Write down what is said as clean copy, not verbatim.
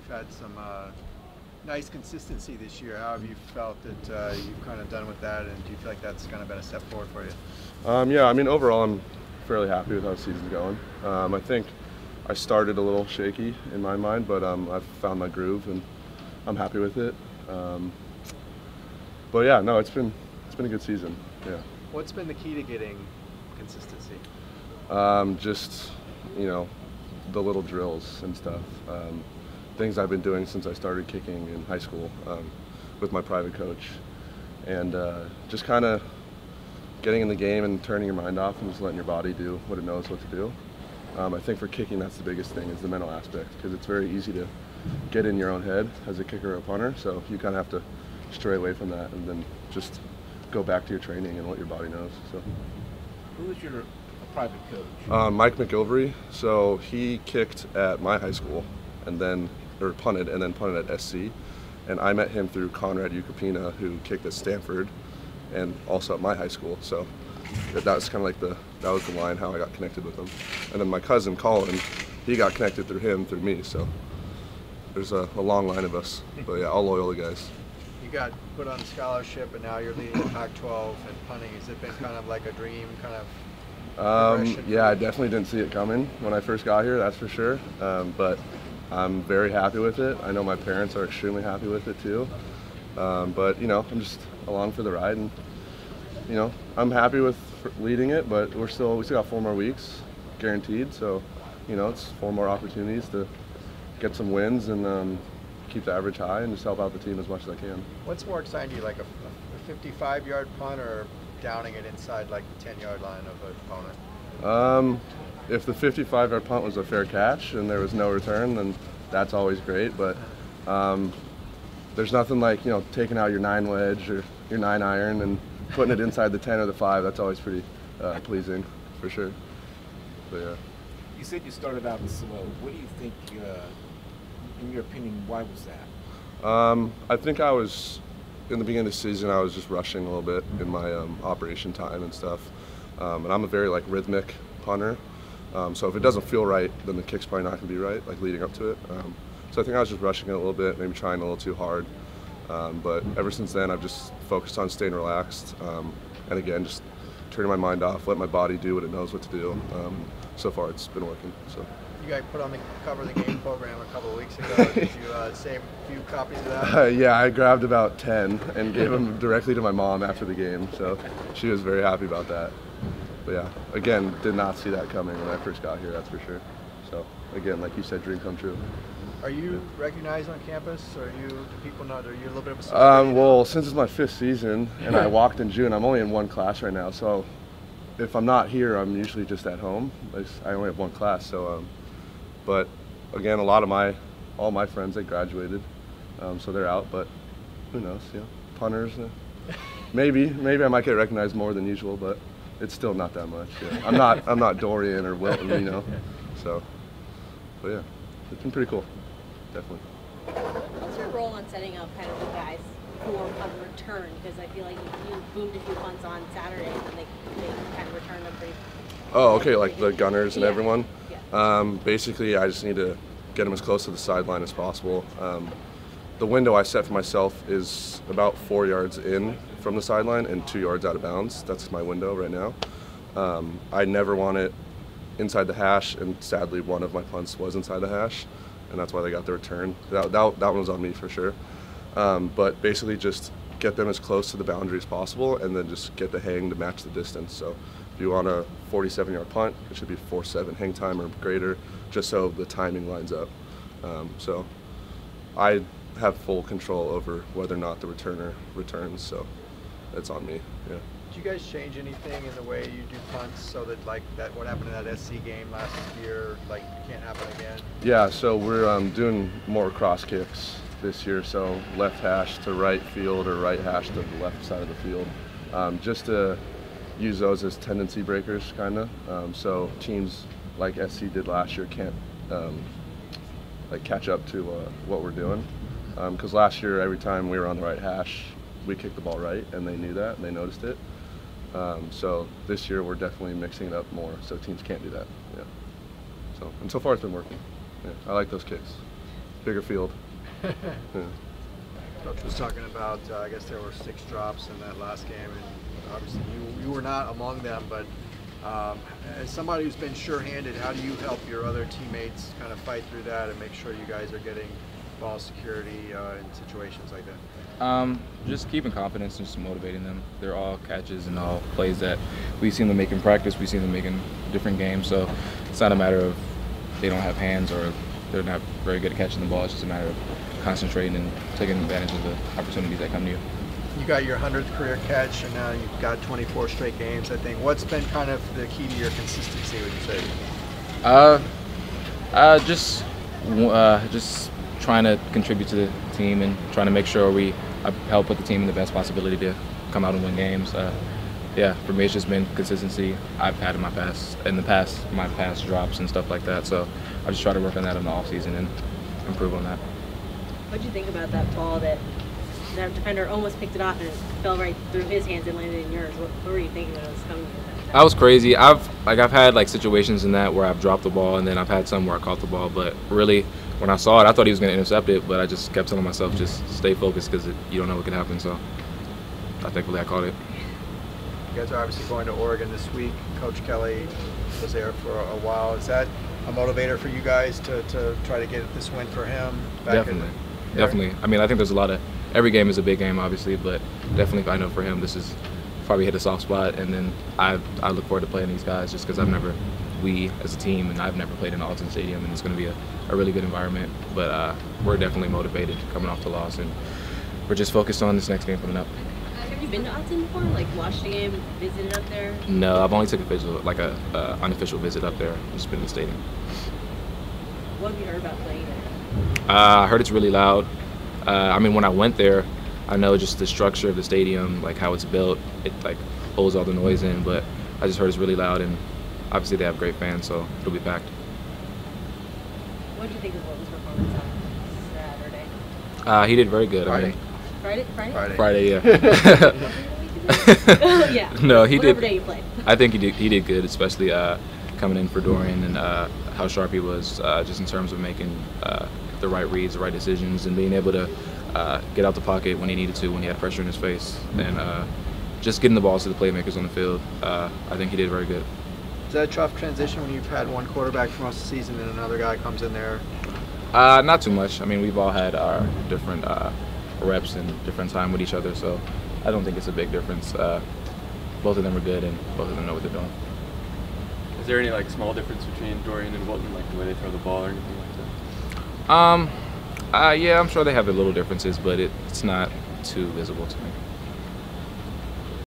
had some nice consistency this year. How have you felt that you've kind of done with that, and do you feel like that's kind of been a step forward for you? Yeah, I mean, overall, I'm fairly happy with how the season's going. I think I started a little shaky in my mind, but I've found my groove, and I'm happy with it. But yeah, no, it's been a good season. Yeah. What's been the key to getting consistency? Just, the little drills and stuff. Things I've been doing since I started kicking in high school with my private coach. And just kind of getting in the game and turning your mind off and just letting your body do what it knows what to do. I think for kicking, that's the biggest thing, is the mental aspect, because it's very easy to get in your own head as a kicker or a punter. So you kind of have to stray away from that and then just go back to your training and what your body knows. So. Who is your private coach? Mike McIlvery. So he kicked at my high school punted at SC. And I met him through Conrad Ukapina, who kicked at Stanford and also at my high school. So that was kind of like that was the line how I got connected with him. And then my cousin Colin, he got connected through him, through me. So there's a long line of us. But yeah, all Loyola guys. You got put on scholarship, and now you're leading the Pac-12 and punting. Has it been kind of like a dream kind of progression? Yeah, I definitely didn't see it coming when I first got here, that's for sure. But I'm very happy with it. I know my parents are extremely happy with it too. But I'm just along for the ride, and I'm happy with leading it. But we still got 4 more weeks guaranteed. So it's 4 more opportunities to get some wins and keep the average high and just help out the team as much as I can. What's more exciting to you, like a 55-yard punt or downing it inside like the 10-yard line of an opponent? If the 55-yard punt was a fair catch and there was no return, then that's always great. But there's nothing like taking out your 9 wedge or your 9 iron and putting it inside the 10 or the 5. That's always pretty pleasing, for sure. But yeah. You said you started out slow. What do you think, in your opinion, why was that? I think I was, in the beginning of the season, I was just rushing a little bit in my operation time and stuff. And I'm a very rhythmic punter. So if it doesn't feel right, then the kick's probably not going to be right, leading up to it. So I think I was just rushing it a little bit, maybe trying a little too hard. But ever since then, I've just focused on staying relaxed. And again, just turning my mind off, let my body do what it knows what to do. So far, it's been working. So. You guys put on the cover of the game program a couple of weeks ago. Did you save a few copies of that? Yeah, I grabbed about 10 and gave them directly to my mom after the game. So she was very happy about that. But yeah, again, did not see that coming when I first got here, that's for sure. So again, like you said, dream come true. Are you recognized on campus, or do people know? Are you a little bit of a celebrity? Well, since it's my 5th season and I walked in June, I'm only in 1 class right now. So if I'm not here, I'm usually just at home. I only have 1 class. So, but again, all my friends, they graduated, so they're out. But who knows? Punters. Maybe I might get recognized more than usual, but it's still not that much. Yeah. I'm not Dorian or Wilton, So, but yeah, it's been pretty cool, definitely. What's your role in setting up kind of the guys for a return? Because I feel like you boomed a few punts on Saturday, and they kind of returned them pretty. Oh, okay, like the gunners and everyone. Yeah. Basically, I just need to get them as close to the sideline as possible. The window I set for myself is about 4 yards in from the sideline and 2 yards out of bounds. That's my window right now. I never want it inside the hash, and sadly one of my punts was inside the hash, and that's why they got the return. That one was on me for sure. But basically just get them as close to the boundary as possible, and then just get the hang to match the distance. So if you want a 47-yard punt, it should be 4.7 hang time or greater, just so the timing lines up. So I have full control over whether or not the returner returns, so it's on me. Yeah. Did you guys change anything in the way you do punts so that what happened in that SC game last year can't happen again? Yeah, so we're doing more cross kicks this year, so left hash to right field or right hash to the left side of the field, just to use those as tendency breakers, kind of. So teams like SC did last year can't catch up to what we're doing. Because last year, every time we were on the right hash, we kicked the ball right, and they knew that, and they noticed it. So this year, we're definitely mixing it up more, so teams can't do that. Yeah. And so far, it's been working. Yeah, I like those kicks. bigger field. Yeah. Coach was talking about, I guess there were 6 drops in that last game, and obviously you were not among them, but as somebody who's been sure-handed, how do you help your other teammates kind of fight through that and make sure you guys are getting ball security in situations like that? Just keeping confidence and just motivating them. They're all catches and all plays that we've seen them make in practice. We've seen them make in different games, so it's not a matter of they don't have hands or they're not very good at catching the ball. It's just a matter of concentrating and taking advantage of the opportunities that come to you. You got your 100th career catch, and now you've got 24 straight games, I think. What's been kind of the key to your consistency, would you say? Just trying to contribute to the team and trying to make sure we help put the team in the best possibility to come out and win games. Yeah, for me it's just been consistency. I've had in the past, my past drops and stuff like that. So I just try to work on that in the off season and improve on that. What did you think about that ball that defender almost picked it off and it fell right through his hands and landed in yours? What were you thinking when it was coming to that? That was crazy. I've had like situations in that where I've dropped the ball and then I've had some where I caught the ball, but really when I saw it, I thought he was going to intercept it, but I just kept telling myself just stay focused because you don't know what can happen. So thankfully I caught it. You guys are obviously going to Oregon this week. Coach Kelly was there for a while. Is that a motivator for you guys to try to get this win for him? Definitely. I mean, I think there's a lot of – every game is a big game, obviously, but definitely I know for him this is probably hit a soft spot. And then I look forward to playing these guys just because we as a team, and I've never played in Alton Stadium, and it's going to be a really good environment. But we're definitely motivated coming off the loss, and we're just focused on this next game coming up. Have you been to Alton before? Like watched the game, visited up there? No, I've only took a visit, like a unofficial visit up there. Just been in the stadium. What have you heard about playing there? I heard it's really loud. I mean, when I went there, I know just the structure of the stadium, like how it's built, it like holds all the noise in. But I just heard it's really loud, and obviously they have great fans, so it'll be packed. What did you think of Wilton's performance on Saturday? He did very good. Friday. Friday, yeah. Yeah. No, he Whatever did. Day you played. I think he did good, especially coming in for Dorian and how sharp he was, just in terms of making the right reads, the right decisions, and being able to get out the pocket when he needed to, when he had pressure in his face, and just getting the balls to the playmakers on the field. I think he did very good. Is that a tough transition when you've had one quarterback for most of the season and another guy comes in there? Not too much. I mean, we've all had our different reps and different time with each other, so I don't think it's a big difference. Both of them are good, and both of them know what they're doing. Is there any like small difference between Dorian and Wilton, like the way they throw the ball or anything like that? Yeah, I'm sure they have their little differences, but it's not too visible to me.